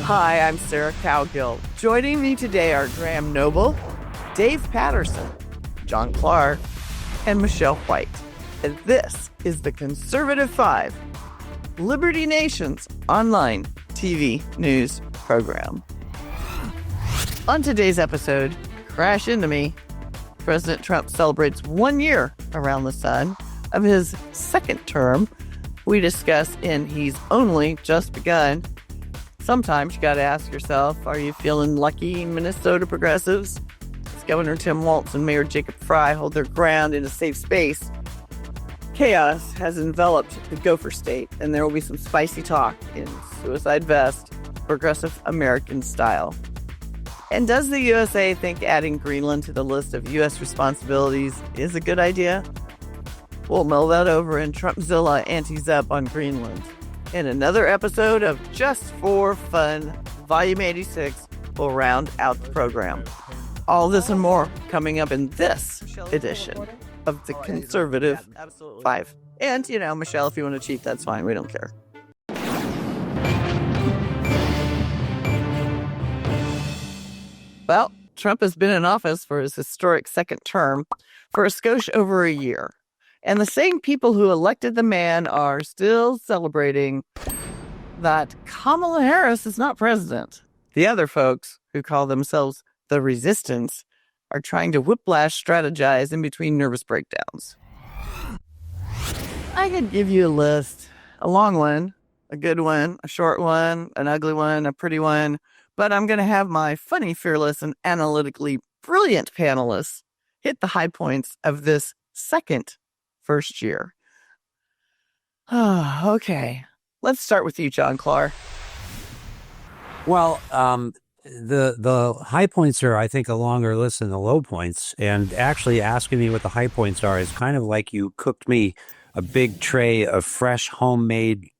Hi, I'm Sarah Cowgill. Joining me today are Graham Noble, Dave Patterson, John Clark, and Michelle White. And this is the Conservative 5, Liberty Nation's online TV news program. On today's episode, Crash Into Me, President Trump celebrates 1 year around the sun of his second term. We discuss in He's Only Just Begun. Sometimes you got to ask yourself, are you feeling lucky, Minnesota progressives? As Governor Tim Walz and Mayor Jacob Frey hold their ground in a safe space, chaos has enveloped the Gopher State, and there will be some spicy talk in suicide vest, progressive American style. And does the USA think adding Greenland to the list of U.S. responsibilities is a good idea? We'll mull that over in Trumpzilla antes up on Greenland. In another episode of Just for Fun, Volume 86 will round out the program. All this and more coming up in this edition of the Conservative 5. And, Michelle, if you want to cheat, that's fine. We don't care. Well, Trump has been in office for his historic second term for a skosh over a year. And the same people who elected the man are still celebrating that Kamala Harris is not president. The other folks, who call themselves the resistance, are trying to whiplash strategize in between nervous breakdowns. I could give you a list, a long one, a good one, a short one, an ugly one, a pretty one, but I'm going to have my funny, fearless, and analytically brilliant panelists hit the high points of this first year. Okay. Let's start with you, John Clark. Well, the high points are, I think, a longer list than the low points. And actually asking me what the high points are is kind of like you cooked me a big tray of fresh, homemade,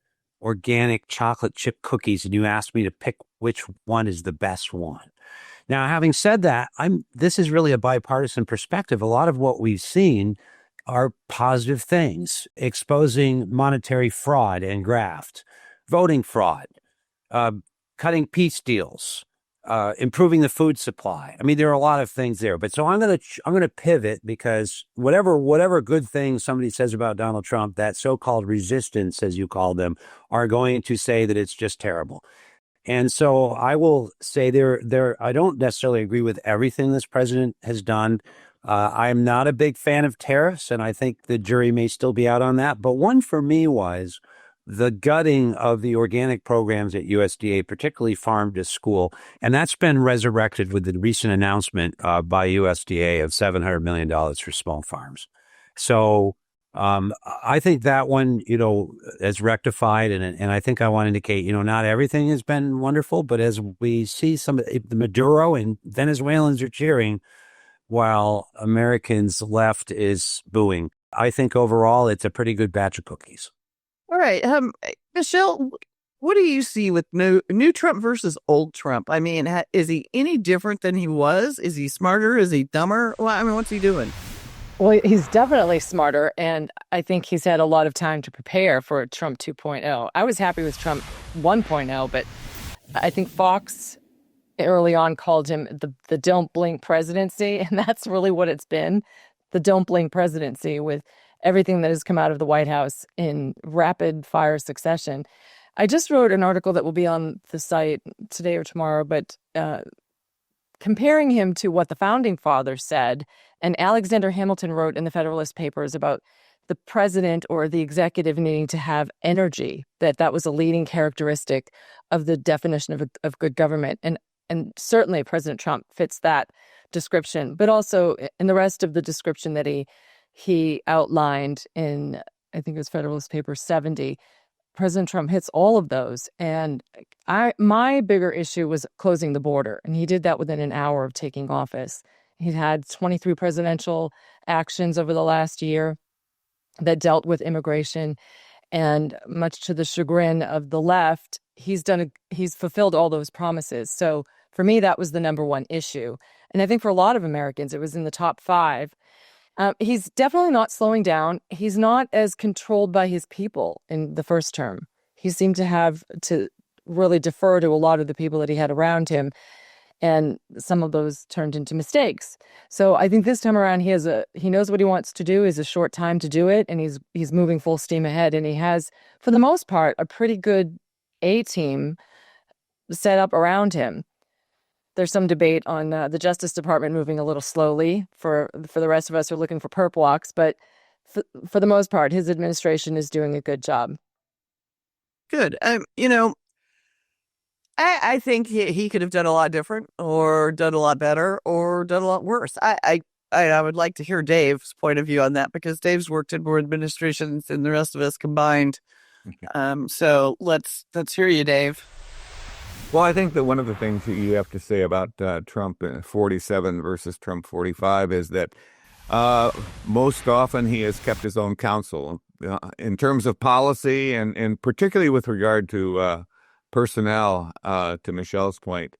organic chocolate chip cookies, and you asked me to pick which one is the best one. Now, having said that, this is really a bipartisan perspective. A lot of what we've seen are positive things: exposing monetary fraud and graft, voting fraud, cutting peace deals, improving the food supply. I mean, there are a lot of things there. But so I'm gonna pivot, because whatever good thing somebody says about Donald Trump, that so-called resistance, as you call them, are going to say that it's just terrible. And so I will say I don't necessarily agree with everything this president has done. I'm not a big fan of tariffs, and I think the jury may still be out on that. But one for me was the gutting of the organic programs at USDA, particularly farm to school. And that's been resurrected with the recent announcement by USDA of $700 million for small farms. So I think that one, is rectified. And I think I want to indicate, not everything has been wonderful, but as we see the Maduro and Venezuelans are cheering, while Americans left is booing. I think overall it's a pretty good batch of cookies. All right. Michelle, what do you see with new Trump versus old Trump? I mean, is he any different than he was? Is he smarter? Is he dumber? Well, what's he doing? Well, he's definitely smarter, and I think he's had a lot of time to prepare for Trump 2.0. I was happy with Trump 1.0, but I think Fox early on called him the don't blink presidency, and that's really what it's been, the don't blink presidency, with everything that has come out of the White House in rapid fire succession. I just wrote an article that will be on the site today or tomorrow, but comparing him to what the founding fathers said, and Alexander Hamilton wrote in the Federalist Papers about the president or the executive needing to have energy, that was a leading characteristic of the definition of good government. And certainly President Trump fits that description, but also in the rest of the description that he outlined in, I think it was Federalist Paper 70, President Trump hits all of those. And my bigger issue was closing the border, and he did that within an hour of taking office. He had 23 presidential actions over the last year that dealt with immigration, and much to the chagrin of the left, he's fulfilled all those promises. So for me, that was the number one issue. And I think for a lot of Americans, it was in the top 5. He's definitely not slowing down. He's not as controlled by his people in the first term. He seemed to have to really defer to a lot of the people that he had around him. And some of those turned into mistakes. So I think this time around he knows what he wants to do. He has a short time to do it, and he's moving full steam ahead. And he has, for the most part, a pretty good A team set up around him. There's some debate on the Justice Department moving a little slowly for the rest of us who are looking for perp walks, but for the most part, his administration is doing a good job. Good. I think he could have done a lot different, or done a lot better, or done a lot worse. I would like to hear Dave's point of view on that, because Dave's worked in more administrations than the rest of us combined. So let's hear you, Dave. Well, I think that one of the things that you have to say about Trump 47 versus Trump 45 is that most often he has kept his own counsel in terms of policy, and particularly with regard to personnel, to Michelle's point.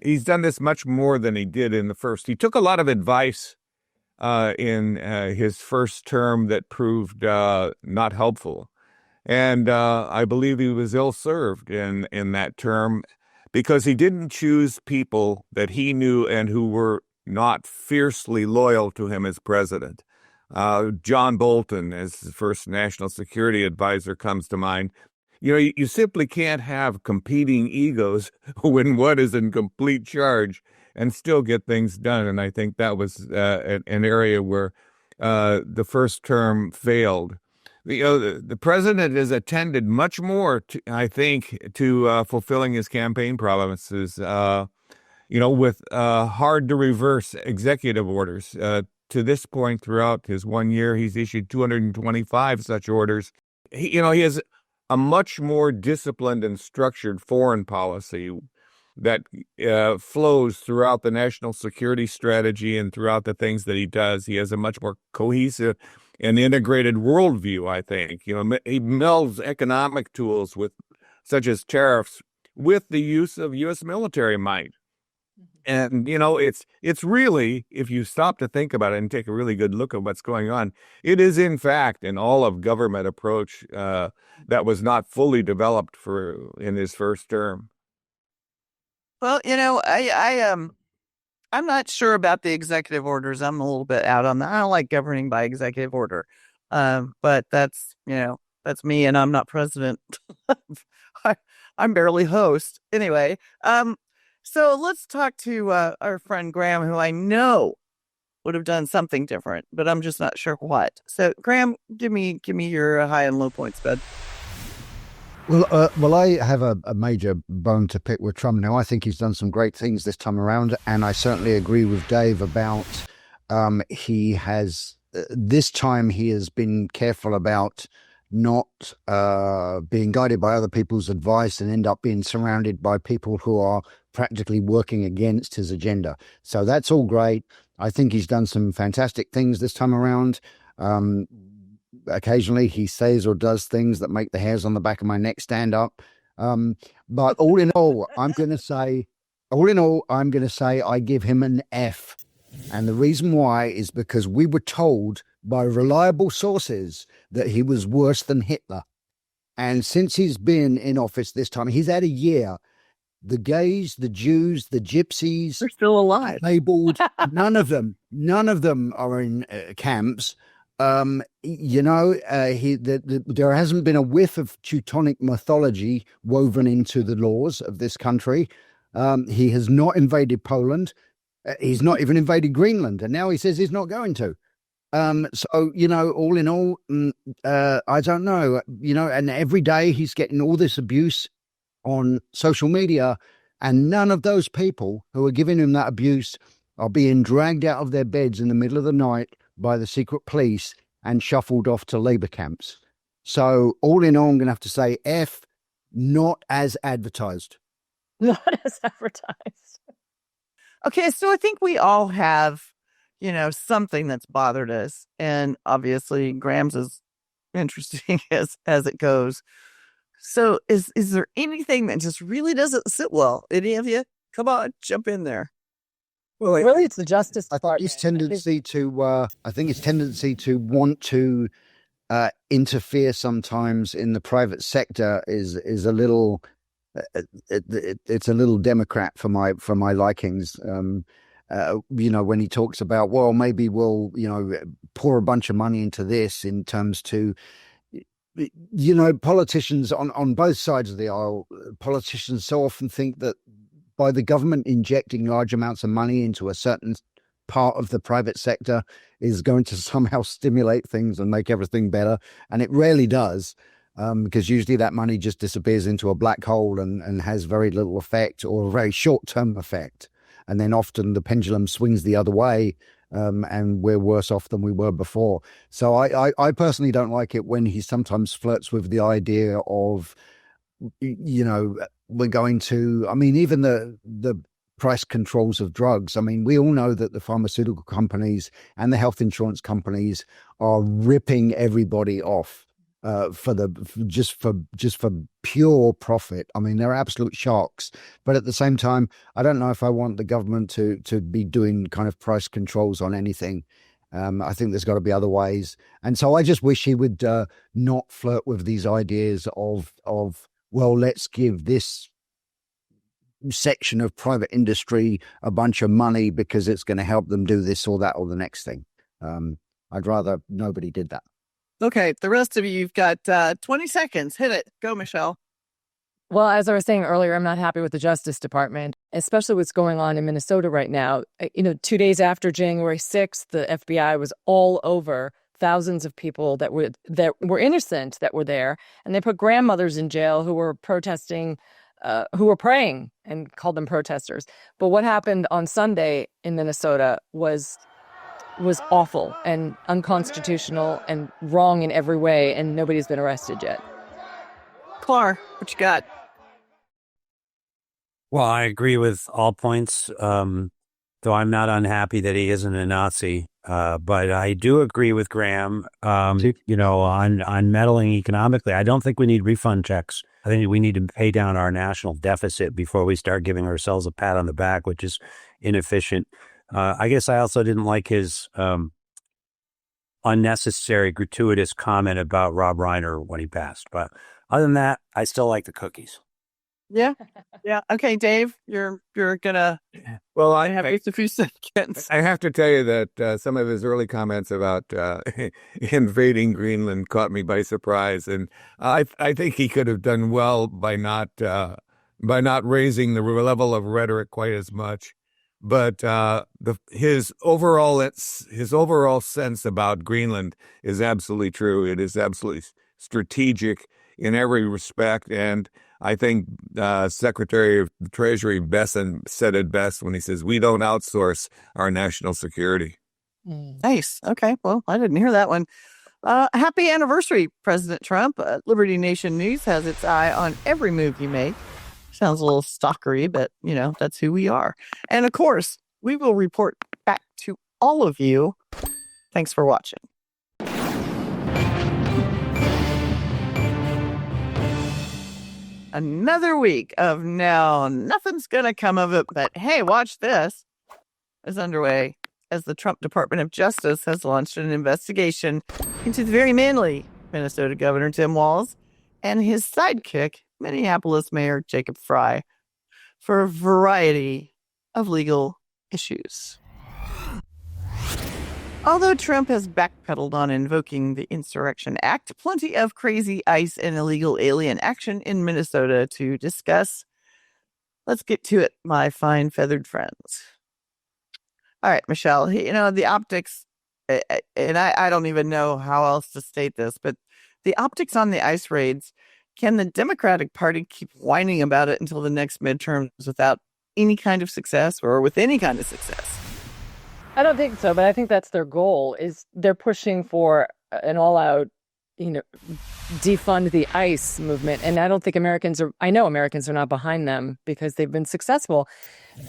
He's done this much more than he did in the first. He took a lot of advice in his first term that proved not helpful. And I believe he was ill-served in that term, because he didn't choose people that he knew and who were not fiercely loyal to him as president. John Bolton, as the first national security advisor, comes to mind. You simply can't have competing egos when one is in complete charge and still get things done. And I think that was an area where the first term failed. The president has attended much more, to fulfilling his campaign promises, with hard to reverse executive orders. To this point, throughout his 1 year, he's issued 225 such orders. He has a much more disciplined and structured foreign policy that flows throughout the national security strategy and throughout the things that he does. He has a much more cohesive and integrated worldview, I think. He melds economic tools such as tariffs with the use of U.S. military might. And, it's really, if you stop to think about it and take a really good look at what's going on, it is, in fact, an all-of-government approach that was not fully developed in his first term. Well, I'm not sure about the executive orders. I'm a little bit out on that. I don't like governing by executive order. But that's me, and I'm not president. I'm barely host. Anyway, so let's talk to our friend Graham, who I know would have done something different, but I'm just not sure what. So, Graham, give me your high and low points, bud. Well, I have a major bone to pick with Trump now. I think he's done some great things this time around, and I certainly agree with Dave about this time he has been careful about not being guided by other people's advice and end up being surrounded by people who are practically working against his agenda. So that's all great. I think he's done some fantastic things this time around. Occasionally he says or does things that make the hairs on the back of my neck stand up. But all in all, I'm going to say I give him an F. And the reason why is because we were told by reliable sources that he was worse than Hitler. And since he's been in office this time, he's had a year. The gays, the Jews, the gypsies, they're still alive. Labeled. None of them are in camps. There hasn't been a whiff of Teutonic mythology woven into the laws of this country. He has not invaded Poland. He's not even invaded Greenland, and now he says he's not going to. So, all in all, I don't know, and every day he's getting all this abuse on social media, and none of those people who are giving him that abuse are being dragged out of their beds in the middle of the night by the secret police and shuffled off to labor camps. So all in all, I'm going to have to say F, not as advertised. Not as advertised. Okay, so I think we all have, something that's bothered us. And obviously Graham's is interesting as it goes. So is there anything that just really doesn't sit well? Any of you? Come on, jump in there. Well, really, it's the Justice I Department. think his tendency to want to interfere sometimes in the private sector is a little it's a little Democrat for my likings. When he talks about, well, maybe we'll pour a bunch of money into this in terms to politicians on both sides of the aisle. Politicians so often think that by the government injecting large amounts of money into a certain part of the private sector is going to somehow stimulate things and make everything better. And it rarely does, because usually that money just disappears into a black hole and has very little effect or a very short-term effect. And then often the pendulum swings the other way, and we're worse off than we were before. So I personally don't like it when he sometimes flirts with the idea of, we're going to, even the price controls of drugs. We all know that the pharmaceutical companies and the health insurance companies are ripping everybody off just for pure profit. They're absolute sharks. But at the same time, I don't know if I want the government to be doing kind of price controls on anything. I think there's got to be other ways. And so I just wish he would not flirt with these ideas of well, let's give this section of private industry a bunch of money because it's going to help them do this or that or the next thing. I'd rather nobody did that. Okay, the rest of you, you've got 20 seconds. Hit it. Go, Michelle. Well, as I was saying earlier, I'm not happy with the Justice Department, especially what's going on in Minnesota right now. 2 days after January 6th, the FBI was all over thousands of people that were innocent that were there, and they put grandmothers in jail who were protesting, who were praying, and called them protesters. But what happened on Sunday in Minnesota was awful and unconstitutional and wrong in every way, and nobody's been arrested yet. Clar, what you got? Well, I agree with all points, though I'm not unhappy that he isn't a Nazi. But I do agree with Graham, on meddling economically. I don't think we need refund checks. I think we need to pay down our national deficit before we start giving ourselves a pat on the back, which is inefficient. I guess I also didn't like his unnecessary, gratuitous comment about Rob Reiner when he passed. But other than that, I still like the cookies. Yeah. Okay, Dave, you're gonna. Well, I have just a few seconds. I have to tell you that some of his early comments about invading Greenland caught me by surprise, and I think he could have done well by not raising the level of rhetoric quite as much. But his overall sense about Greenland is absolutely true. It is absolutely strategic in every respect, and I think Secretary of the Treasury Besson said it best when he says, "We don't outsource our national security." Nice. Okay. Well, I didn't hear that one. Happy anniversary, President Trump. Liberty Nation News has its eye on every move you make. Sounds a little stalkery, but, that's who we are. And, of course, we will report back to all of you. Thanks for watching. Another week of now nothing's going to come of it, but hey, watch this, is underway as the Trump Department of Justice has launched an investigation into the very manly Minnesota Governor Tim Walz and his sidekick, Minneapolis Mayor Jacob Frey, for a variety of legal issues. Although Trump has backpedaled on invoking the Insurrection Act, plenty of crazy ICE and illegal alien action in Minnesota to discuss. Let's get to it, my fine feathered friends. All right, Michelle, the optics, and I don't even know how else to state this, but the optics on the ICE raids, can the Democratic Party keep whining about it until the next midterms without any kind of success or with any kind of success? I don't think so, but I think that's their goal. Is they're pushing for an all-out, defund the ICE movement, and I don't think I know Americans are not behind them because they've been successful,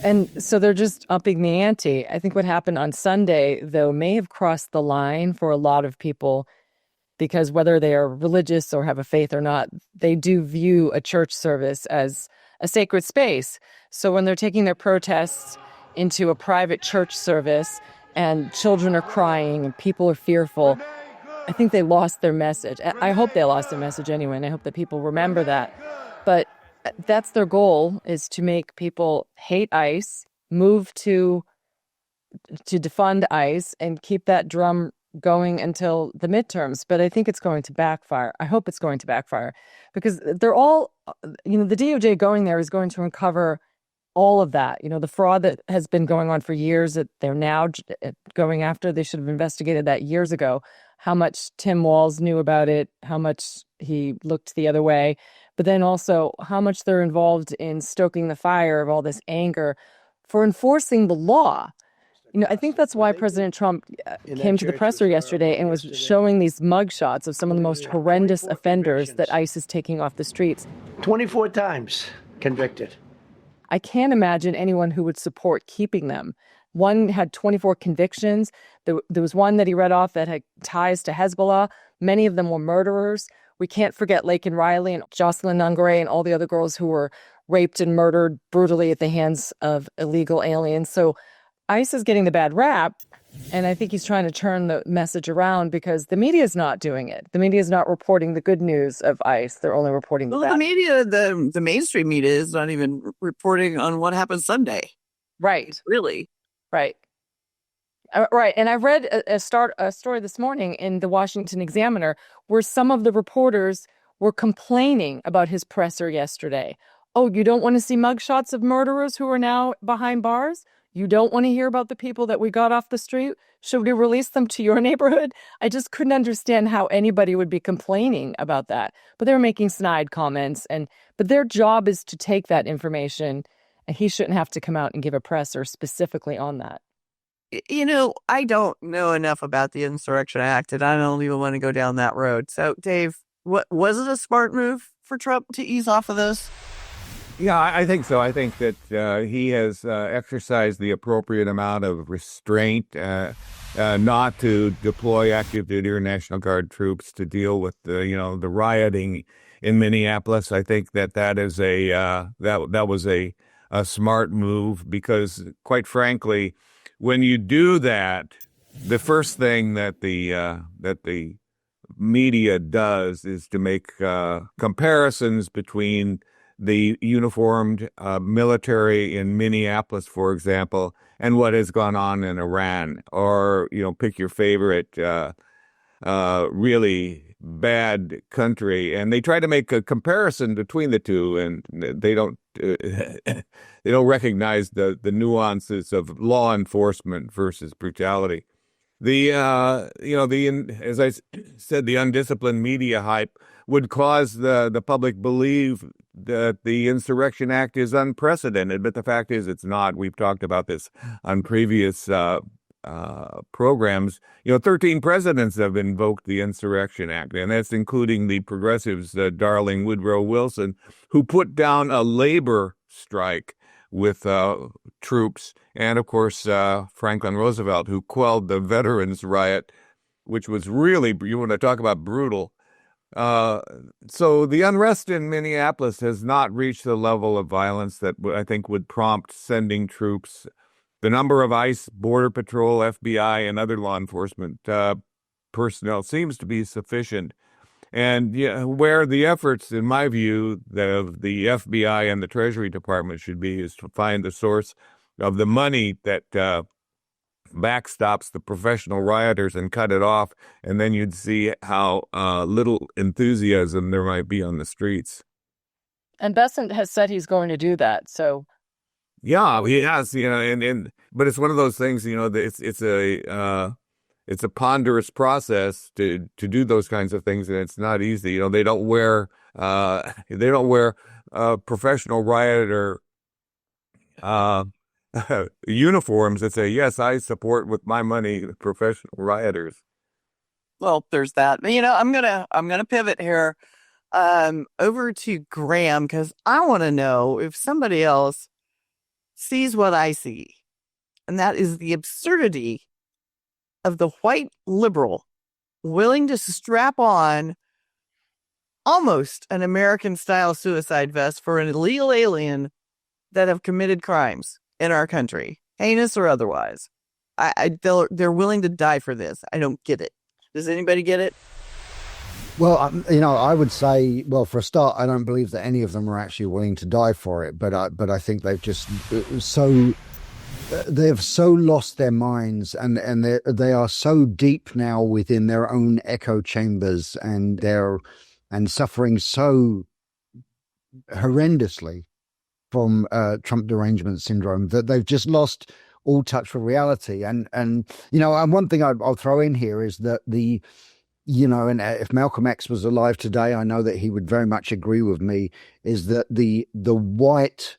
and so they're just upping the ante. I think what happened on Sunday, though, may have crossed the line for a lot of people, because whether they are religious or have a faith or not, they do view a church service as a sacred space. So when they're taking their protests into a private church service and children are crying and people are fearful, I think they lost their message. I hope they lost their message anyway, and I hope that people remember that. But that's their goal, is to make people hate ICE, move to defund ICE, and keep that drum going until the midterms. But I think it's going to backfire. I hope it's going to backfire, because they're all, the DOJ going there is going to uncover all of that. The fraud that has been going on for years that they're now going after. They should have investigated that years ago. How much Tim Walz knew about it, how much he looked the other way, but then also how much they're involved in stoking the fire of all this anger for enforcing the law. I think that's why President Trump came to the presser yesterday and was showing these mugshots of some of the most horrendous offenders that ICE is taking off the streets. 24 times convicted. I can't imagine anyone who would support keeping them. One had 24 convictions. There was one that he read off that had ties to Hezbollah. Many of them were murderers. We can't forget Laken Riley and Jocelyn Nungare and all the other girls who were raped and murdered brutally at the hands of illegal aliens. So ICE is getting the bad rap, and I think he's trying to turn the message around because the media is not doing it. The media is not reporting the good news of ICE. They're only reporting the bad. The media, the mainstream media is not even reporting on what happened Sunday. Right. Really. Right. Right. And I read a story this morning in the Washington Examiner where some of the reporters were complaining about his presser yesterday. Oh, you don't want to see mugshots of murderers who are now behind bars? You don't want to hear about the people that we got off the street? Should we release them to your neighborhood? I just couldn't understand how anybody would be complaining about that. But they were making snide comments. But their job is to take that information, and he shouldn't have to come out and give a presser specifically on that. I don't know enough about the Insurrection Act, and I don't even want to go down that road. So, Dave, was it a smart move for Trump to ease off of those? Yeah, I think so. I think that he has exercised the appropriate amount of restraint, not to deploy active duty or National Guard troops to deal with the rioting in Minneapolis. I think that is that was a smart move because, quite frankly, when you do that, the first thing that the media does is to make comparisons between the uniformed military in Minneapolis, for example, and what has gone on in Iran, or pick your favorite really bad country, and they try to make a comparison between the two, and they don't recognize the nuances of law enforcement versus brutality. As I said, the undisciplined media hype would cause the public believe that the Insurrection Act is unprecedented, but the fact is it's not. We've talked about this on previous programs. 13 presidents have invoked the Insurrection Act, and that's including the progressives' darling Woodrow Wilson, who put down a labor strike with troops, and of course Franklin Roosevelt, who quelled the veterans riot, which was really, you want to talk about brutal. So the unrest in Minneapolis has not reached the level of violence that I think would prompt sending troops. The number of ICE, Border Patrol, FBI, and other law enforcement personnel seems to be sufficient. And where the efforts, in my view, of the FBI and the Treasury Department should be is to find the source of the money that backstops the professional rioters and cut it off, and then you'd see how little enthusiasm there might be on the streets. And Bessent has said he's going to do that. So, yeah, he has. But it's one of those things. It's a ponderous process to do those kinds of things, and it's not easy. They don't wear professional rioter uniforms that say, yes, I support with my money professional rioters. Well, there's that. But, I'm gonna pivot here over to Graham, because I want to know if somebody else sees what I see, and that is the absurdity of the white liberal willing to strap on almost an American-style suicide vest for an illegal alien that have committed crimes in our country, heinous or otherwise. They're willing to die for this. I don't get it. Does anybody get it? Well, I would say, well, for a start, I don't believe that any of them are actually willing to die for it. But I think they've just they've so lost their minds, and they are so deep now within their own echo chambers, and they're suffering so horrendously from Trump derangement syndrome that they've just lost all touch with reality. And one thing I'll throw in here is that and if Malcolm X was alive today, I know that he would very much agree with me, is that the white,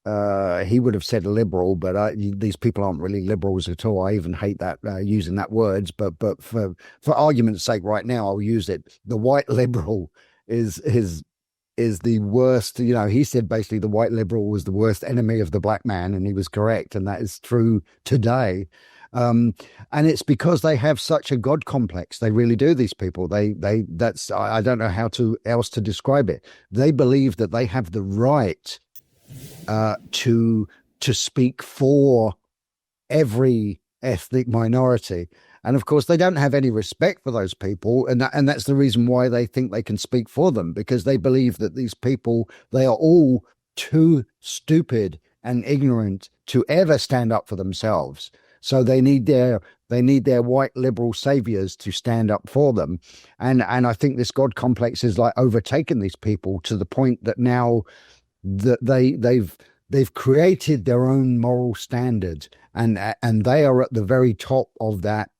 he would have said liberal, but these people aren't really liberals at all. I even hate that using that words, but for argument's sake right now, I'll use it. The white liberal is the worst. He said basically the white liberal was the worst enemy of the black man, and he was correct, and that is true today. And it's because they have such a God complex. They really do, these people. That's, I don't know how else to describe it. They believe that they have the right to speak for every ethnic minority. And of course, they don't have any respect for those people. And that's the reason why they think they can speak for them, because they believe that these people, they are all too stupid and ignorant to ever stand up for themselves. So they need their white liberal saviors to stand up for them. And I think this God complex is like overtaken these people to the point that now that they've created their own moral standard, and they are at the very top of that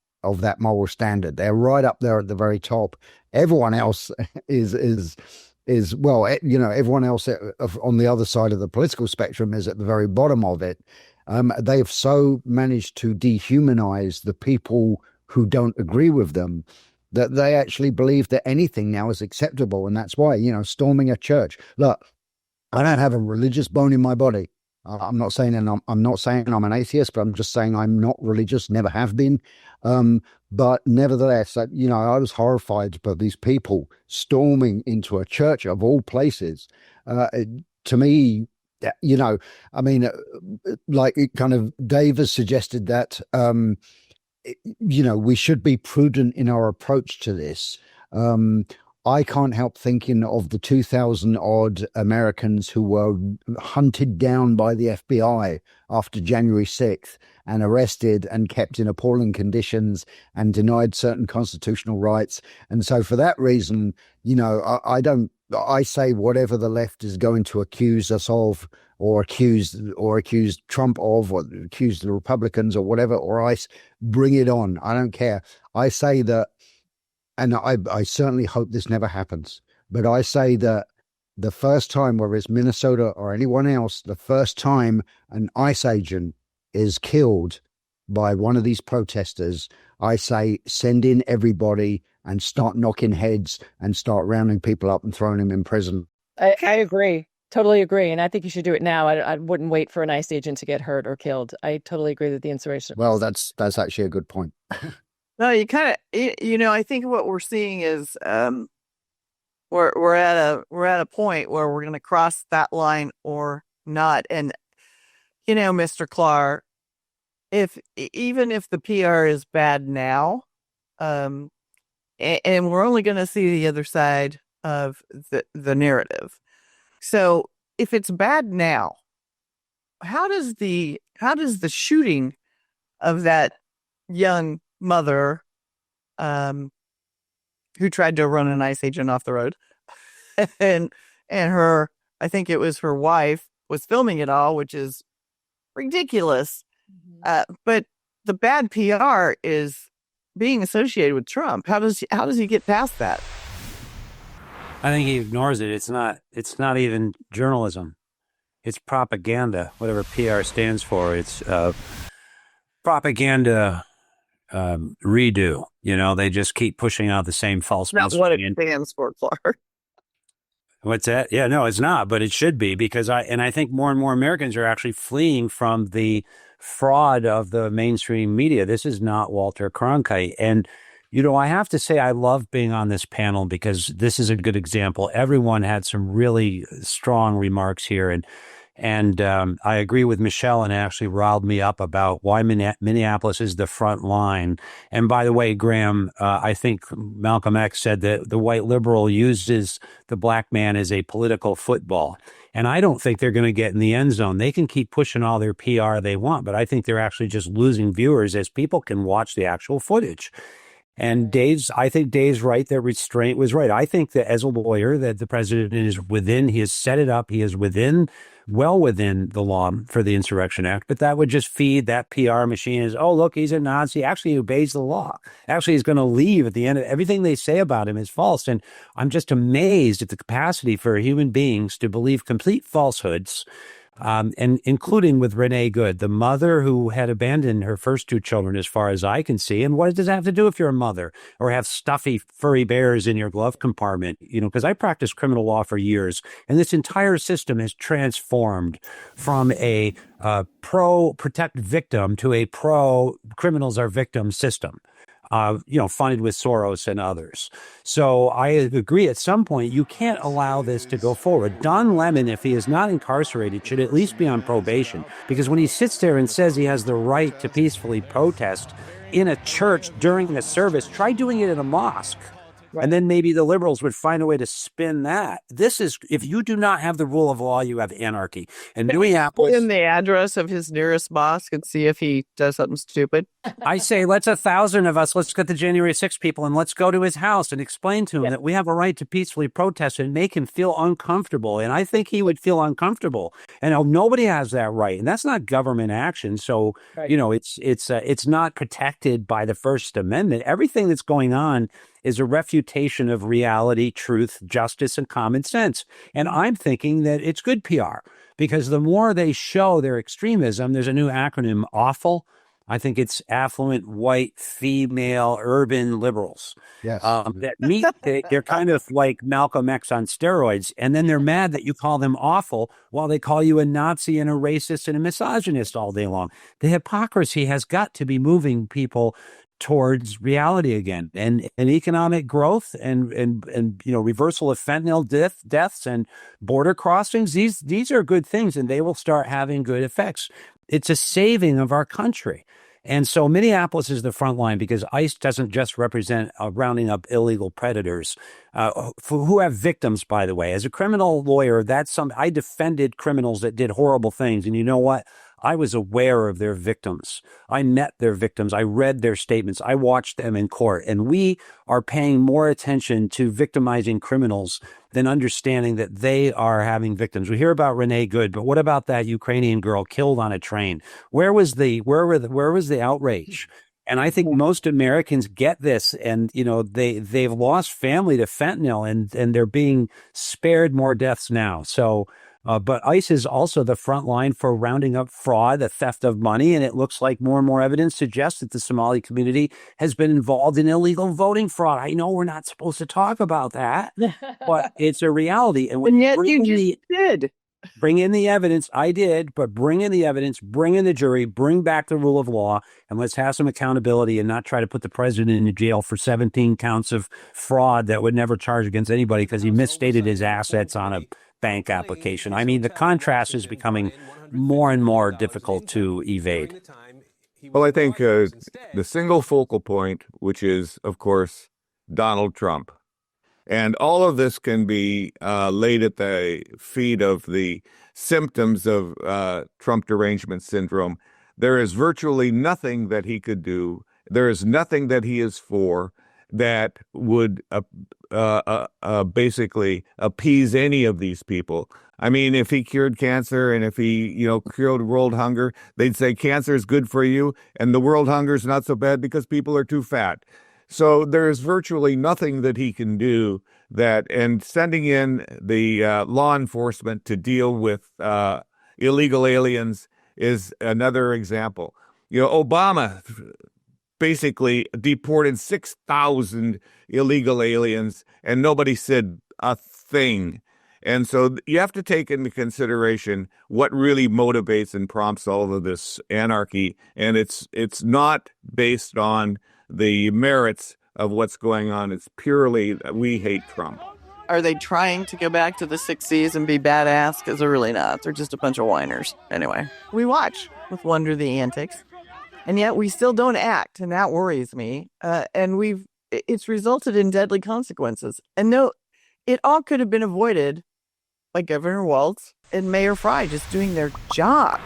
moral standard. They're right up there at the very top. Everyone else is well, everyone else on the other side of the political spectrum is at the very bottom of it. They've so managed to dehumanize the people who don't agree with them that they actually believe that anything now is acceptable. And that's why, storming a church. Look, I don't have a religious bone in my body. I'm not saying I'm not saying I'm an atheist, but I'm just saying I'm not religious, never have been. But nevertheless, I was horrified by these people storming into a church of all places. To me, like kind of Dave has suggested that, we should be prudent in our approach to this. I can't help thinking of the 2,000 odd Americans who were hunted down by the FBI after January 6th and arrested and kept in appalling conditions and denied certain constitutional rights. And so for that reason, I say whatever the left is going to accuse us of, or accuse Trump of, or accuse the Republicans or whatever, or ICE, bring it on. I don't care. I say that, and I certainly hope this never happens, but I say that the first time, whether it's Minnesota or anyone else, the first time an ICE agent is killed by one of these protesters, I say send in everybody and start knocking heads and start rounding people up and throwing them in prison. I agree. Totally agree. And I think you should do it now. I wouldn't wait for an ICE agent to get hurt or killed. I totally agree with the insurrection. Well, that's actually a good point. No, you kind of, I think what we're seeing is we're at a point where we're going to cross that line or not. And, Mr. Clark, even if the PR is bad now, and we're only going to see the other side of the narrative. So if it's bad now, how does the shooting of that young mother who tried to run an ICE agent off the road and her, I think it was her wife, was filming it all, which is ridiculous. But the bad PR is being associated with Trump. How does he get past that? I think he ignores it. It's not even journalism. It's propaganda, whatever PR stands for. It's propaganda redo. They just keep pushing out the same false That's messaging. what it stands for, Clark. What's that? Yeah, no, it's not, but it should be, because I think more and more Americans are actually fleeing from the fraud of the mainstream media. This is not Walter Cronkite. And, I have to say I love being on this panel because this is a good example. Everyone had some really strong remarks here. And And I agree with Michelle, and it actually riled me up about why Minneapolis is the front line. And by the way, Graham, I think Malcolm X said that the white liberal uses the black man as a political football. And I don't think they're going to get in the end zone. They can keep pushing all their PR they want, but I think they're actually just losing viewers as people can watch the actual footage. And I think Dave's right that restraint was right. I think that as a lawyer that the president he has set it up, he is well within the law for the Insurrection Act, but that would just feed that PR machine as, oh, look, he's a Nazi. Actually, he obeys the law. Actually, he's going to leave at the end of everything they say about him is false. And I'm just amazed at the capacity for human beings to believe complete falsehoods. And including with Renee Good, the mother who had abandoned her first two children, as far as I can see. And what does that have to do if you're a mother or have stuffy furry bears in your glove compartment? Because I practiced criminal law for years, and this entire system has transformed from a pro-protect victim to a pro-criminals are victim system. Funded with Soros and others. So I agree at some point, you can't allow this to go forward. Don Lemon, if he is not incarcerated, should at least be on probation, because when he sits there and says he has the right to peacefully protest in a church during a service, try doing it in a mosque. Right. And then maybe the liberals would find a way to spin that. This is, if you do not have the rule of law, you have anarchy. And Minneapolis, in the address of his nearest mosque and see if he does something stupid. I say, let's 1,000 of us, let's get the January 6th people and let's go to his house and explain to him that we have a right to peacefully protest and make him feel uncomfortable. And I think he would feel uncomfortable. And nobody has that right. And that's not government action. So, right. It's not protected by the First Amendment. Everything that's going on is a refutation of reality, truth, justice, and common sense. And I'm thinking that it's good PR, because the more they show their extremism, there's a new acronym, AWFUL. I think it's affluent, white, female, urban liberals. Yes. They're kind of like Malcolm X on steroids. And then they're mad that you call them awful while they call you a Nazi and a racist and a misogynist all day long. The hypocrisy has got to be moving people towards reality again, and economic growth and reversal of fentanyl deaths and border crossings. These are good things, and they will start having good effects. It's a saving of our country. And so Minneapolis is the front line, because ICE doesn't just represent rounding up illegal predators who have victims, by the way. As a criminal lawyer, I defended criminals that did horrible things. And you know what? I was aware of their victims. I met their victims. I read their statements. I watched them in court. And we are paying more attention to victimizing criminals than understanding that they are having victims. We hear about Renee Good, but what about that Ukrainian girl killed on a train? Where was the outrage? And I think most Americans get this, and they've lost family to fentanyl, and they're being spared more deaths now. So. But ICE is also the front line for rounding up fraud, the theft of money, and it looks like more and more evidence suggests that the Somali community has been involved in illegal voting fraud. I know we're not supposed to talk about that, but it's a reality. And yet you just did. Bring in the evidence. I did, but bring in the evidence, bring in the jury, bring back the rule of law, and let's have some accountability and not try to put the president in jail for 17 counts of fraud that would never charge against anybody because he misstated his assets on a bank application. I mean, the contrast is becoming more and more difficult to evade. Well, I think the single focal point, which is, of course, Donald Trump. And all of this can be laid at the feet of the symptoms of Trump derangement syndrome. There is virtually nothing that he could do. There is nothing that he is for that would basically appease any of these people. I mean, if he cured cancer and if he, cured world hunger, they'd say cancer is good for you and the world hunger is not so bad because people are too fat. So there is virtually nothing that he can do and sending in the law enforcement to deal with illegal aliens is another example. Obama basically deported 6,000 illegal aliens and nobody said a thing. And so you have to take into consideration what really motivates and prompts all of this anarchy. And it's not based on the merits of what's going on. It's purely we hate Trump. Are they trying to go back to the 60s and be badass? Because they're really not. They're just a bunch of whiners. Anyway, we watch with wonder the antics, and yet we still don't act, and that worries me. And it's resulted in deadly consequences. And no, it all could have been avoided by Governor Walz and Mayor Fry just doing their jobs.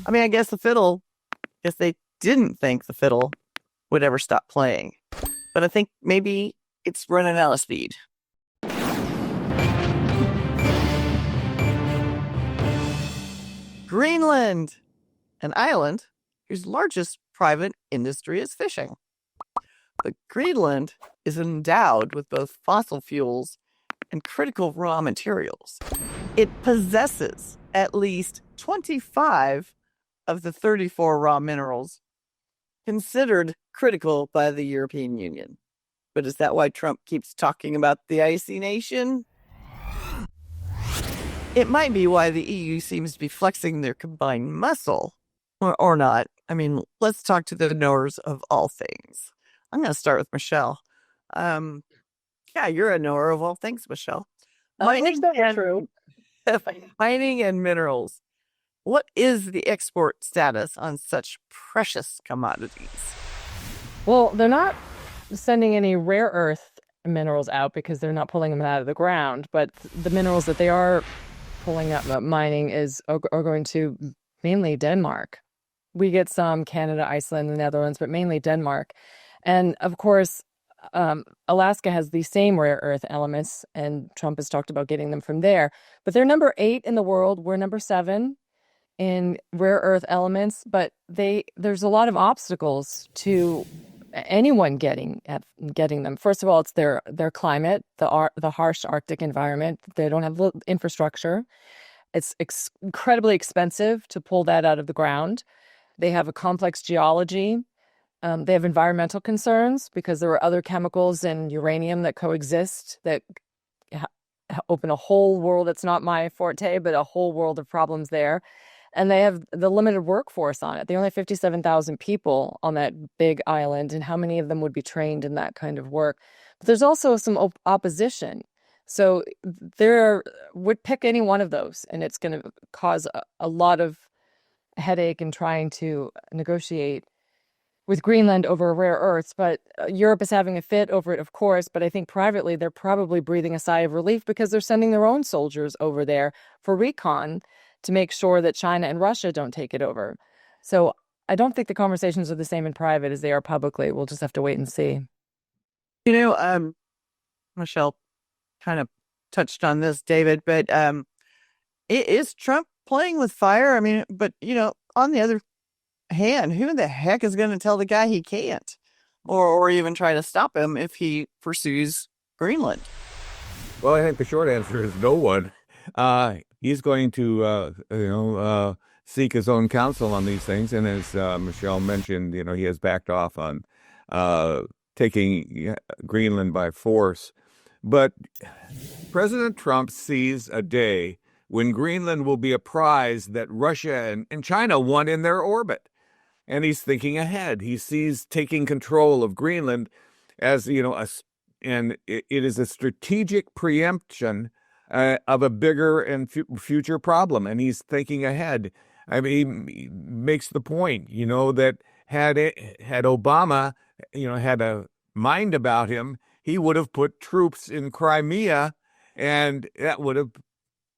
I mean, I guess they didn't think the fiddle would ever stop playing. But I think maybe it's running out of speed. Greenland, an island whose largest private industry is fishing. But Greenland is endowed with both fossil fuels and critical raw materials. It possesses at least 25 of the 34 raw minerals considered critical by the European Union. But is that why Trump keeps talking about the icy nation? It might be why the EU seems to be flexing their combined muscle. Or not. I mean, let's talk to the knowers of all things. I'm going to start with Michelle. Yeah, you're a knower of all things, Michelle. Mining and true. Mining and minerals. What is the export status on such precious commodities? Well, they're not sending any rare earth minerals out because they're not pulling them out of the ground, but the minerals that they are pulling up mining are going to mainly Denmark. We get some Canada, Iceland, the Netherlands, but mainly Denmark. And of course, Alaska has the same rare earth elements, and Trump has talked about getting them from there. But they're number 8 in the world. We're number 7 in rare earth elements, but there's a lot of obstacles to anyone getting them. First of all, it's their climate, the harsh Arctic environment. They don't have infrastructure. It's incredibly expensive to pull that out of the ground. They have a complex geology. They have environmental concerns because there are other chemicals and uranium that coexist that open a whole world. It's not my forte, but a whole world of problems there. And they have the limited workforce on it. They only have 57,000 people on that big island, and how many of them would be trained in that kind of work? But there's also some opposition. So would pick any one of those, and it's going to cause a lot of headache in trying to negotiate with Greenland over rare earths. But Europe is having a fit over it, of course. But I think privately, they're probably breathing a sigh of relief because they're sending their own soldiers over there for recon to make sure that China and Russia don't take it over. So I don't think the conversations are the same in private as they are publicly. We'll just have to wait and see. Michelle kind of touched on this, David, but is Trump playing with fire? I mean, but, on the other hand, who the heck is going to tell the guy he can't? Or even try to stop him if he pursues Greenland? Well, I think the short answer is no one. He's going to, seek his own counsel on these things. And as Michelle mentioned, he has backed off on taking Greenland by force. But President Trump sees a day when Greenland will be a prize that Russia and China want in their orbit. And he's thinking ahead. He sees taking control of Greenland as, and it is a strategic preemption of a bigger and future problem. And he's thinking ahead. I mean, he makes the point, that had Obama, had a mind about him, he would have put troops in Crimea, and that would have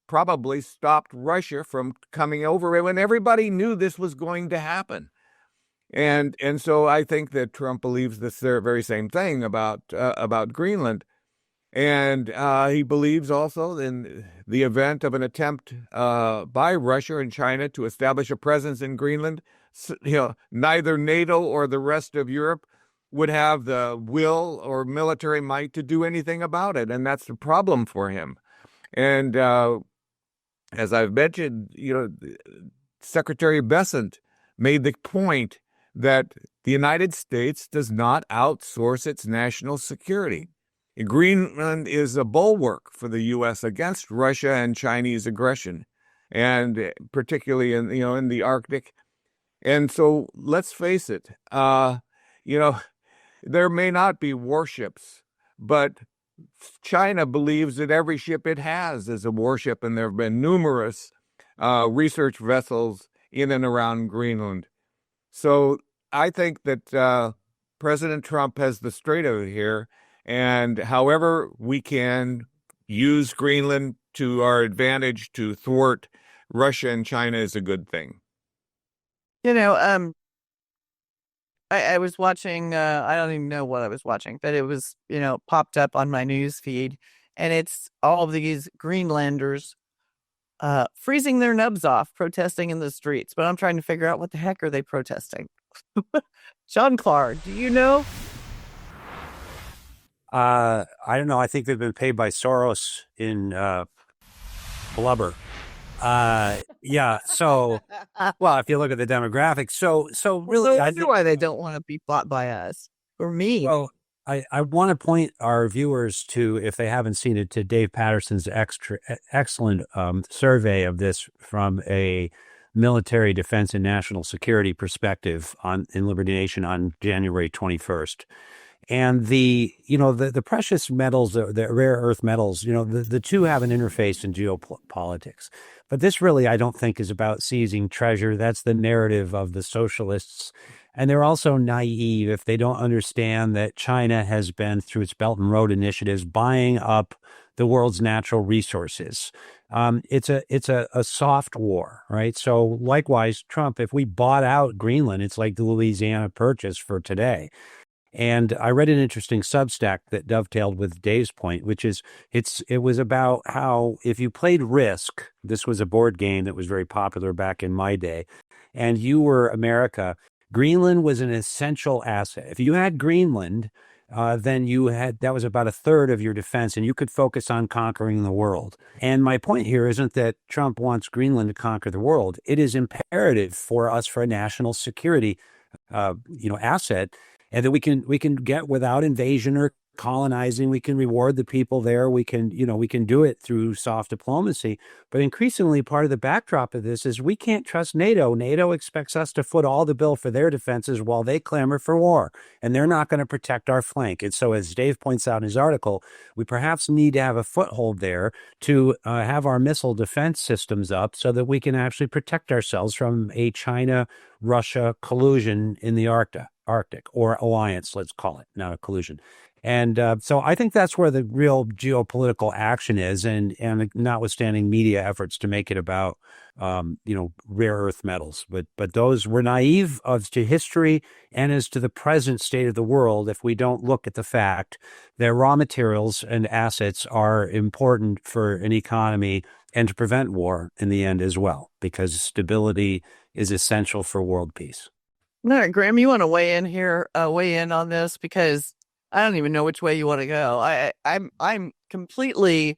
probably stopped Russia from coming over when everybody knew this was going to happen. And so I think that Trump believes this very same thing about Greenland. And he believes also in the event of an attempt by Russia and China to establish a presence in Greenland, neither NATO or the rest of Europe would have the will or military might to do anything about it. And that's the problem for him. And as I've mentioned, Secretary Bessent made the point that the United States does not outsource its national security. Greenland is a bulwark for the U.S. against Russia and Chinese aggression, and particularly in the Arctic. And so let's face it, there may not be warships, but China believes that every ship it has is a warship, and there have been numerous research vessels in and around Greenland. So I think that President Trump has the straight of it here, and however we can use Greenland to our advantage to thwart Russia and China is a good thing. You know, I was watching, I don't even know what I was watching, but it was, popped up on my news feed, and it's all of these Greenlanders freezing their nubs off, protesting in the streets. But I'm trying to figure out what the heck are they protesting? John Clark, do you know? I don't know. I think they've been paid by Soros in blubber. Yeah. So, well, if you look at the demographics, so really, I know why they don't want to be bought by us or me. Well, I want to point our viewers to, if they haven't seen it, to Dave Patterson's excellent survey of this from a military defense and national security perspective in Liberty Nation on January 21st. And the precious metals, the rare earth metals, the two have an interface in geopolitics. But this really, I don't think, is about seizing treasure. That's the narrative of the socialists. And they're also naive if they don't understand that China has been, through its Belt and Road initiatives, buying up the world's natural resources. It's a soft war, right? So likewise, Trump, if we bought out Greenland, it's like the Louisiana Purchase for today. And I read an interesting Substack that dovetailed with Dave's point, which is it was about how if you played Risk, this was a board game that was very popular back in my day, and you were America, Greenland was an essential asset. If you had Greenland, then that was about a third of your defense, and you could focus on conquering the world. And my point here isn't that Trump wants Greenland to conquer the world. It is imperative for us for a national security, asset, and that we can get without invasion or colonizing. We can reward the people there. We can do it through soft diplomacy. But increasingly, part of the backdrop of this is we can't trust NATO. NATO expects us to foot all the bill for their defenses while they clamor for war, and they're not going to protect our flank. And so, as Dave points out in his article, we perhaps need to have a foothold there to have our missile defense systems up so that we can actually protect ourselves from a China-Russia collusion in the Arctic, or alliance, let's call it, not a collusion. And so I think that's where the real geopolitical action is, and notwithstanding media efforts to make it about, rare earth metals. But those were naive as to history and as to the present state of the world if we don't look at the fact that raw materials and assets are important for an economy and to prevent war in the end as well, because stability is essential for world peace. All right, Graham, you want to weigh in on this, because I don't even know which way you want to go. I'm completely,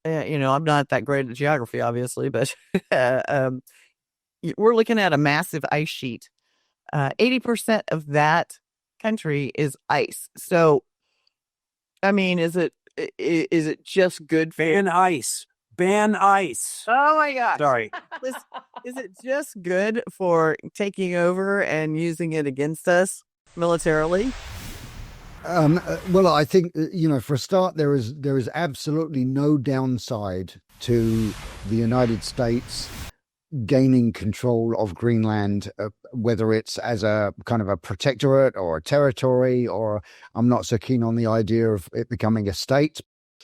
I'm not that great at geography, obviously, but we're looking at a massive ice sheet. 80% of that country is ice. So, I mean, is it just good for ban ice? Ban ice. Oh my gosh. Sorry. Is it just good for taking over and using it against us militarily? Well, I think, for a start, there is absolutely no downside to the United States gaining control of Greenland, whether it's as a kind of a protectorate or a territory, or I'm not so keen on the idea of it becoming a state.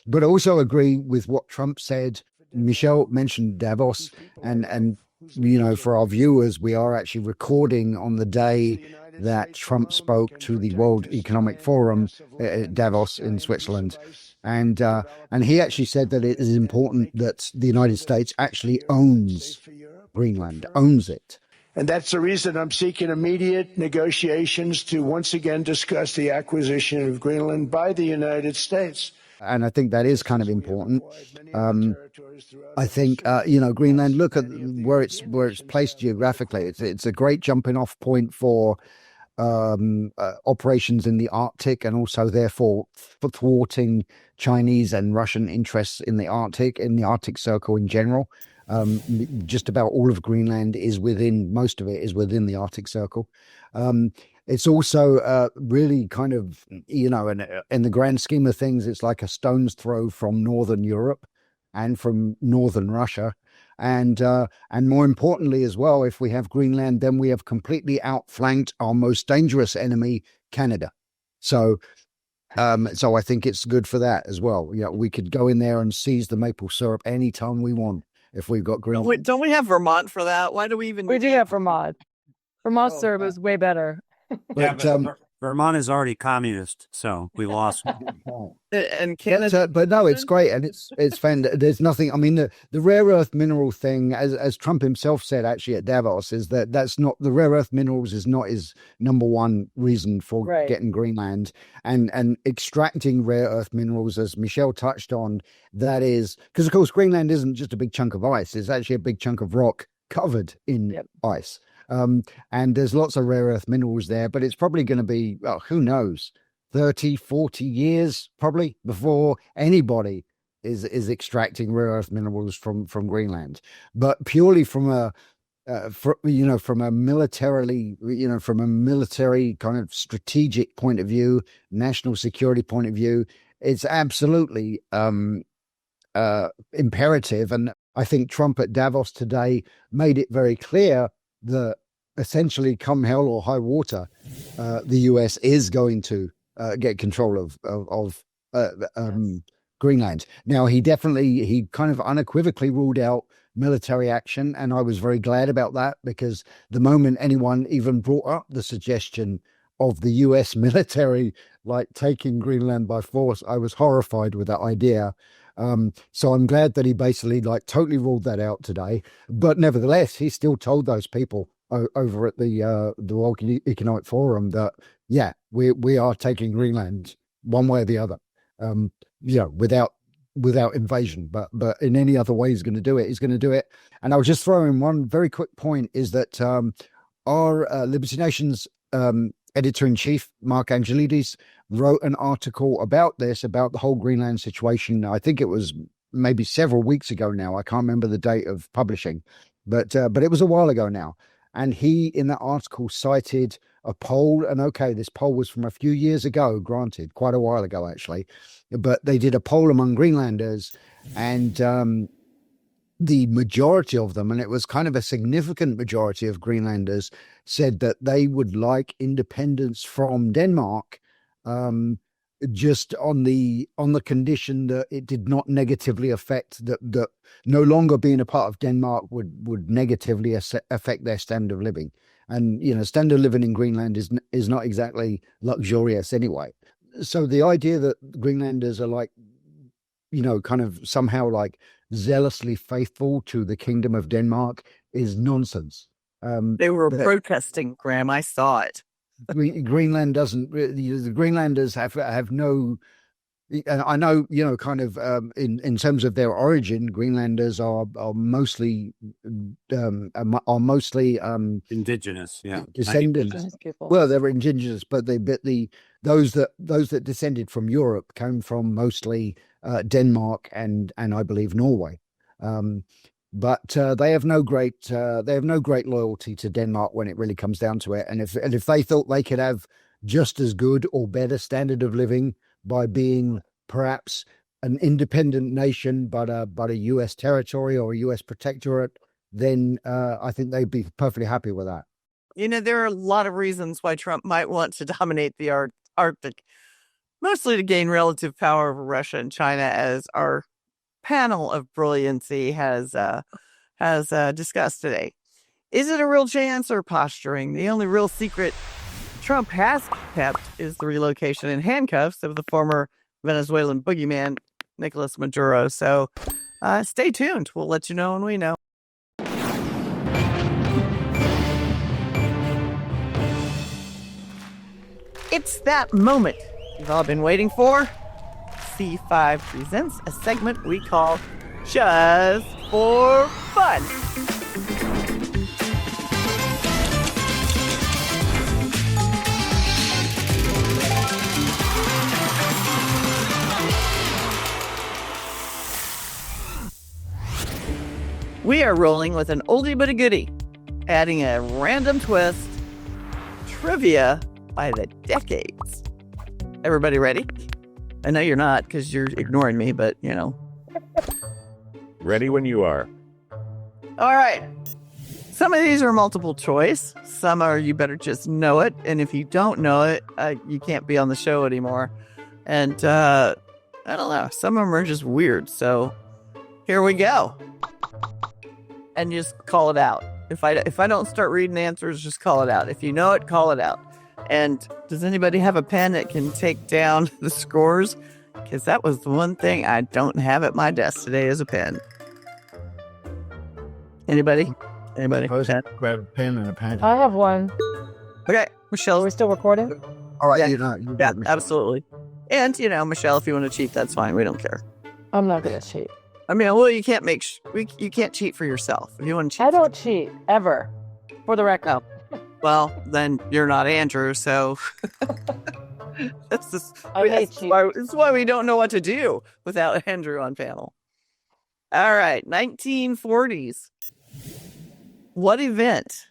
But I also agree with what Trump said. Michelle mentioned Davos, and for our viewers, we are actually recording on the day that Trump spoke to the World Economic Forum at Davos in Switzerland. And he actually said that it is important that the United States actually owns Greenland, owns it. And that's the reason I'm seeking immediate negotiations to once again discuss the acquisition of Greenland by the United States. And I think that is kind of important. I think, Greenland, look at where it's placed geographically. It's a great jumping off point for operations in the Arctic, and also therefore for thwarting Chinese and Russian interests in the Arctic Circle in general. Just about all of Greenland most of it is within the Arctic Circle. it's also really kind of, in the grand scheme of things, it's like a stone's throw from Northern Europe and from Northern Russia. And more importantly as well, if we have Greenland, then we have completely outflanked our most dangerous enemy, Canada. So I think it's good for that as well. We could go in there and seize the maple syrup anytime we want if we've got Greenland. Don't we have Vermont for that? Why do we even? We do have Vermont. Vermont syrup is way better. But, Vermont is already communist, so we lost. And Canada, but no, it's great, and it's fun. There's nothing. I mean, the rare earth mineral thing, as Trump himself said actually at Davos, is that's not the rare earth minerals is not his number one reason for getting Greenland, and extracting rare earth minerals, as Michelle touched on. That is because, of course, Greenland isn't just a big chunk of ice; it's actually a big chunk of rock covered in ice. And there's lots of rare earth minerals there, but it's probably going to be, well, who knows, 30, 40 years probably before anybody is extracting rare earth minerals from Greenland. But purely from a military kind of strategic point of view, national security point of view, it's absolutely imperative. And I think Trump at Davos today made it very clear that essentially, come hell or high water, the US is going to get control of Greenland. Now, he kind of unequivocally ruled out military action, and I was very glad about that, because the moment anyone even brought up the suggestion of the US military like taking Greenland by force, I was horrified with that idea. So I'm glad that he basically like totally ruled that out today. But nevertheless, he still told those people over at the World Economic Forum that we are taking Greenland one way or the other, without invasion, but in any other way he's going to do it. And I'll just throw in one very quick point, is that our Liberty Nation's editor-in-chief, Mark Angelides, wrote an article about the whole Greenland situation. I think it was maybe several weeks ago now. I can't remember the date of publishing, but it was a while ago now. And he, in that article, cited a poll. And okay, this poll was from a few years ago, granted, quite a while ago, actually. But they did a poll among Greenlanders, and the majority of them, and it was kind of a significant majority of Greenlanders, said that they would like independence from Denmark, just on the condition that it did not negatively affect that no longer being a part of Denmark would negatively affect their standard of living. And standard of living in Greenland is not exactly luxurious anyway. So the idea that Greenlanders are like, kind of somehow like zealously faithful to the Kingdom of Denmark is nonsense. They were protesting, Graham. I saw it. Greenland doesn't. The Greenlanders have no. I know, kind of in terms of their origin, Greenlanders are mostly indigenous, descendants. Well, they're indigenous, but those that descended from Europe came from mostly Denmark and I believe Norway. But they have no great loyalty to Denmark when it really comes down to it. And if they thought they could have just as good or better standard of living by being perhaps an independent nation, but a U.S. territory or a U.S. protectorate, then I think they'd be perfectly happy with that. There are a lot of reasons why Trump might want to dominate the Arctic, mostly to gain relative power over Russia and China, as our panel of brilliancy has discussed today. Is it a real chance or posturing? The only real secret Trump has kept is the relocation in handcuffs of the former Venezuelan boogeyman, Nicolas Maduro. So stay tuned. We'll let you know when we know. It's that moment you've all been waiting for. C5 presents a segment we call Just for Fun. We are rolling with an oldie but a goodie, adding a random twist, trivia, by the decades. Everybody ready? I know you're not because you're ignoring me, but you know. Ready when you are. All right. Some of these are multiple choice. Some are you better just know it. And if you don't know it, you can't be on the show anymore. And I don't know. Some of them are just weird. So here we go. And just call it out. If I don't start reading answers, just call it out. If you know it, call it out. And does anybody have a pen that can take down the scores? Because that was the one thing I don't have at my desk today is a pen. Anybody? Anybody? Pen? Grab a pen and a pad. I have one. Okay, Michelle. Are we still recording? All right, Yeah. you know. You Yeah, got me. absolutely. And, Michelle, if you want to cheat, that's fine. We don't care. I'm not going to cheat. I mean, well, you can't you can't cheat for yourself. If you want to cheat. I don't cheat, ever. For the record. Oh. Well, then you're not Andrew, so that's just I hate cheating. that's why we don't know what to do without Andrew on panel. All right, 1940s. What event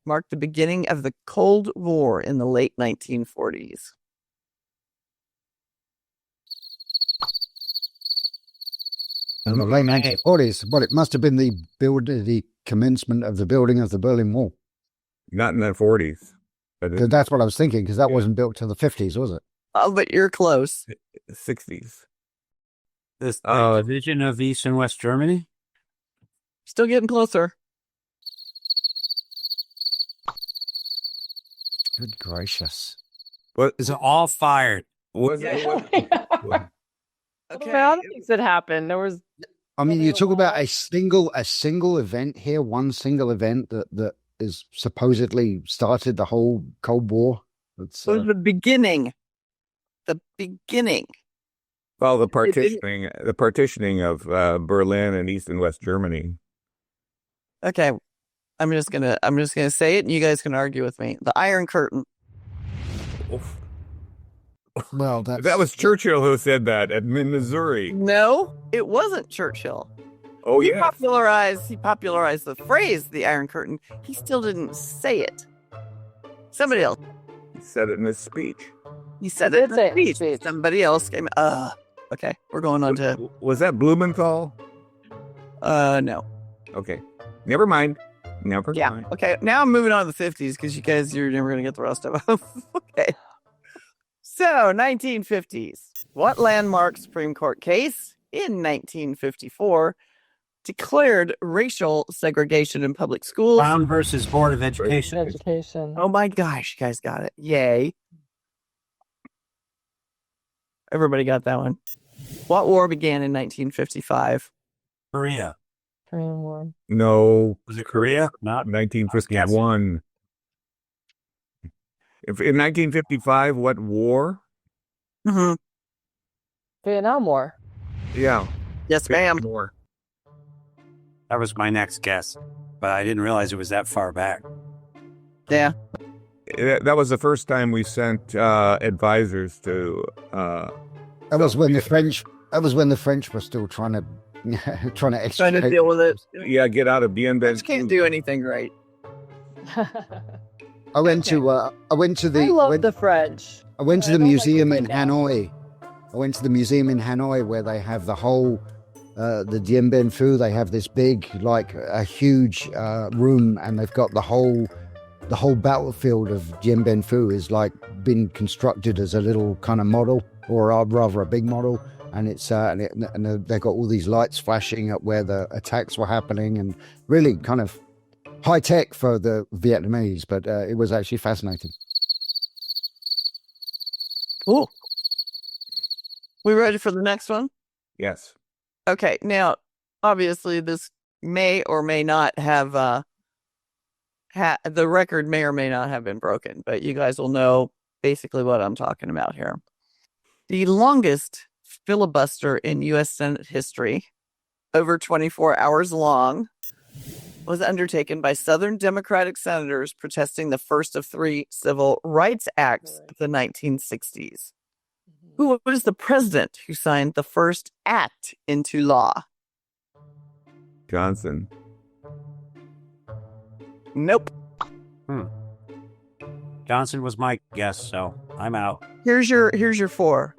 marked the beginning of the Cold War in the late 1940s? In the late 1940s. Well, it must have been the commencement of the building of the Berlin Wall. Not in the 40s. But 'Cause that's what I was thinking, because that wasn't built till the 50s, was it? Oh, but you're close. 60s. This division of East and West Germany? Still getting closer. Good gracious. What It's all fired. was it? Okay. Other things that happened. There was I mean, you Something talk about about- a single event here, one single event that is supposedly started the whole Cold War. It's, It was the beginning. The beginning. Well, the partitioning of Berlin and East and West Germany. Okay. I'm just gonna say it and you guys can argue with me. The Iron Curtain. well, That was Churchill who said that in Missouri. No, it wasn't Churchill. Oh, He yeah. popularized the phrase the Iron Curtain. He still didn't say it. Somebody else. He said it in his speech. He said He it did in say the it in his speech. speech. Somebody else came. Okay. We're going on to Was that Blumenthal? no. Okay. Never mind. Never Yeah. mind. Okay. Now I'm moving on to the 50s because you're never gonna get the rest of them. Okay. So 1950s. What landmark Supreme Court case in 1954 declared racial segregation in public schools? Brown versus Board of Education. education. Oh my gosh, you guys got it. Yay. Everybody got that one. What war began in 1955? Korea. Korean War. No. Was it Korea? Not 1951. In 1955, what war? Mm-hmm. Vietnam War. Yeah. Yes, ma'am. War. That was my next guess, but I didn't realize it was that far back. Yeah. That was the first time we sent advisors to. That was when the French. That was when the French were still trying to extricate. Trying to deal with it. Yeah, get out of Dien Bien French can't do anything right. I went to the I love the French. I went to I the don't like museum it in right now. Hanoi. I went to the museum in Hanoi where they have the whole, the Dien Bien Phu. They have this big, like a huge room, and they've got the whole battlefield of Dien Bien Phu is like been constructed as a little kind of model, or rather a big model, and it's and they've got all these lights flashing at where the attacks were happening, and really kind of high tech for the Vietnamese, but it was actually fascinating. Cool. We ready for the next one? Yes. Okay. Now, obviously, this may or may not have the record may or may not have been broken, but you guys will know basically what I'm talking about here. The longest filibuster in U.S. Senate history, over 24 hours long, was undertaken by Southern Democratic senators protesting the first of three civil rights acts of the 1960s. Who was the president who signed the first act into law? Johnson. Nope. Johnson was my guess, so I'm out. Here's your four: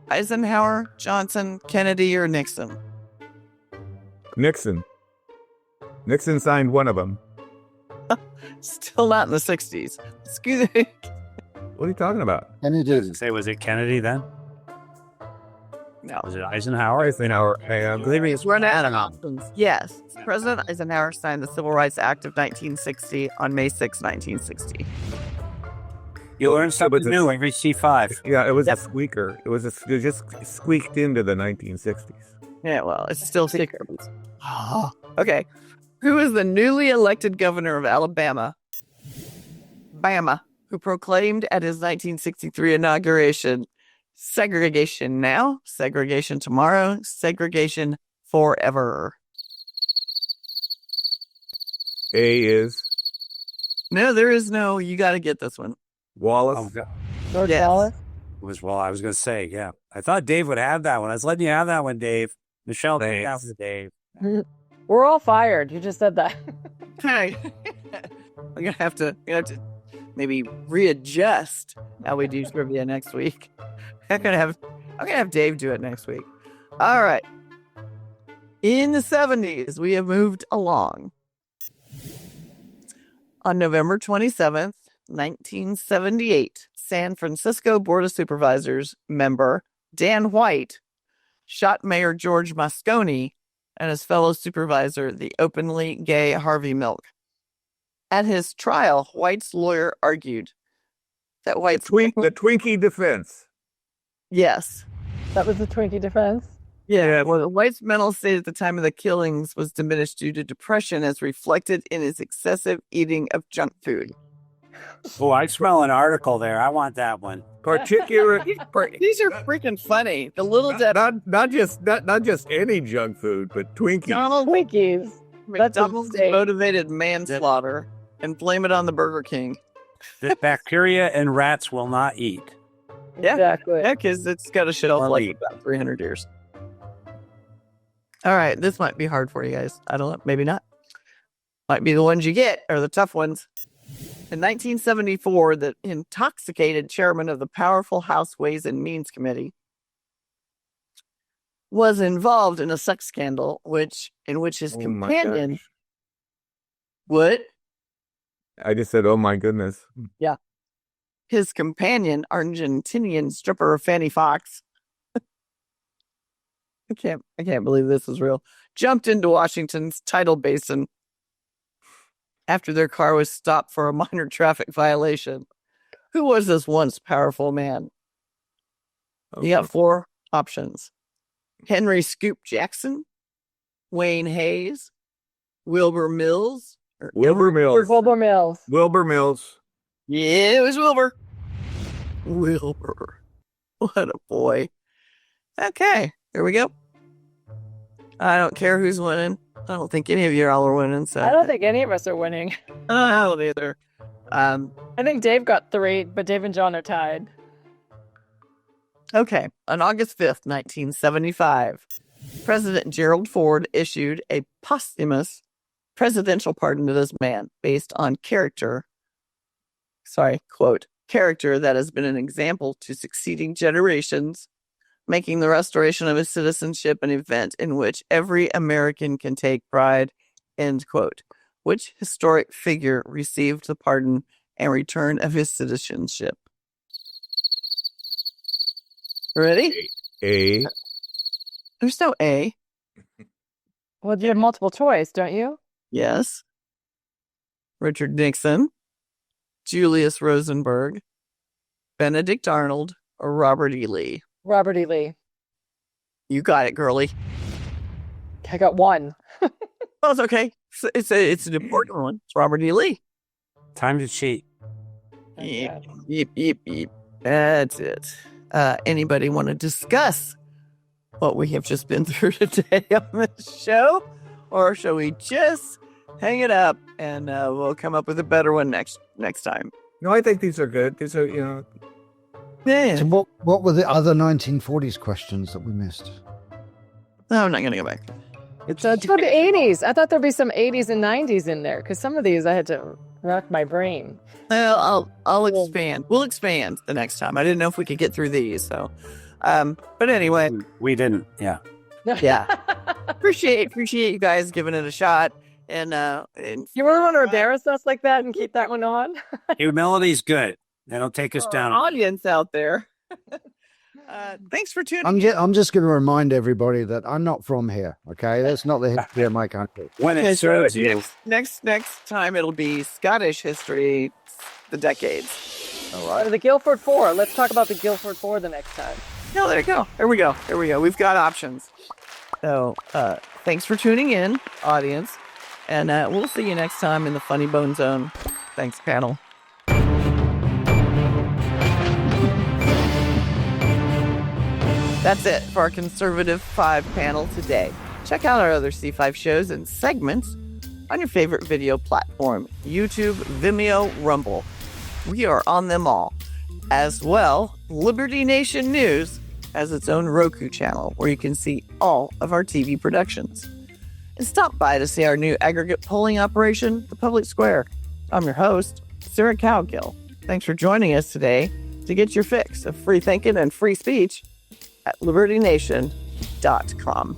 Eisenhower, Johnson, Kennedy, or Nixon. Nixon. Nixon signed one of them. Still not in the 60s. Excuse me. What are you talking about? Kennedy. Say, was it Kennedy then? No. Was it Eisenhower? Eisenhower. Run out of options. Yes. President Eisenhower signed the Civil Rights Act of 1960 on May 6, 1960. You learn something new every C5. Yeah, it was a squeaker. It just squeaked into the 1960s. Yeah, well, it's still secret. Okay. Who is the newly elected governor of Alabama? Bama, who proclaimed at his 1963 inauguration, segregation now, segregation tomorrow, segregation forever. A is No, there is no, you got to get this one. Wallace. Oh, God. George Yes. Wallace? I was going to say, yeah. I thought Dave would have that one. I was letting you have that one, Dave. Michelle, thank you for Dave. We're all fired. You just said that. Hey, I'm gonna have to maybe readjust how we do trivia next week. I'm gonna have Dave do it next week. All right. In the 70s, we have moved along. On November 27th, 1978, San Francisco Board of Supervisors member Dan White shot Mayor George Moscone and his fellow supervisor, the openly gay Harvey Milk. At his trial, White's lawyer argued that White's... The Twinkie defense. Yes. That was the Twinkie defense? Yeah, well, White's mental state at the time of the killings was diminished due to depression as reflected in his excessive eating of junk food. Oh, I smell an article there. I want that one. Particular. These are freaking funny. The little not just any junk food, but Twinkies. Twinkies. That's McDonald's insane. motivated manslaughter and blame it on the Burger King. That bacteria and rats will not eat. Yeah. Exactly. Yeah, because it's got a shelf Well, life about 300 years. All right, this might be hard for you guys. I don't know. Maybe not. Might be the ones you get are the tough ones. In 1974, the intoxicated chairman of the powerful House Ways and Means Committee was involved in a sex scandal, in which his companion... gosh. What? I just said, oh my goodness. His companion, Argentinian stripper Fanny Fox, I can't believe this is real, jumped into Washington's tidal basin after their car was stopped for a minor traffic violation. Who was this once powerful man? You got four options: Henry Scoop Jackson, Wayne Hayes, Wilbur Mills, or Wilbur Mills. Wilbur Mills. Wilbur Mills. Yeah, it was Wilbur. Wilbur. What a boy. Okay, here we go. I don't care who's winning. I don't think any of you all are winning. So I don't think any of us are winning. I don't either. I think Dave got 3, but Dave and John are tied. Okay, on August 5th, 1975, President Gerald Ford issued a posthumous presidential pardon to this man based on character that has been an example to succeeding generations, making the restoration of his citizenship an event in which every American can take pride, end quote. Which historic figure received the pardon and return of his citizenship? Ready? A. There's no A. Well, you have multiple choice, don't you? Yes. Richard Nixon, Julius Rosenberg, Benedict Arnold, or Robert E. Lee. Robert E. Lee. You got it, girly. I got 1. Well, it's okay. It's an important one. It's Robert E. Lee. Time to cheat. Yep. That's it. Anybody want to discuss what we have just been through today on this show? Or shall we just hang it up and we'll come up with a better one next time? No, I think these are good. These are, Yeah. So what were the other 1940s questions that we missed? No, I'm not going to go back. It's the 80s. I thought there'd be some 80s and 90s in there because some of these I had to Not my brain. I'll expand. We'll expand the next time. I didn't know if we could get through these, so. But anyway, We didn't. Yeah. yeah. appreciate you guys giving it a shot. And You really want to embarrass us like that and keep that one on? Humility's good. That'll take us down. audience out there. Thanks for tuning. I'm just going to remind everybody that I'm not from here. Okay, that's not the history of my country. When it serves you. Next time it'll be Scottish history, the decades. All right. The Guilford Four. Let's talk about the Guilford Four the next time. No, there you go. There we go. We've got options. So thanks for tuning in, audience. And we'll see you next time in the Funny Bone Zone. Thanks, panel. That's it for our Conservative 5 panel today. Check out our other C5 shows and segments on your favorite video platform, YouTube, Vimeo, Rumble. We are on them all. As well, Liberty Nation News has its own Roku channel where you can see all of our TV productions. And stop by to see our new aggregate polling operation, The Public Square. I'm your host, Sarah Cowgill. Thanks for joining us today to get your fix of free thinking and free speech at libertynation.com.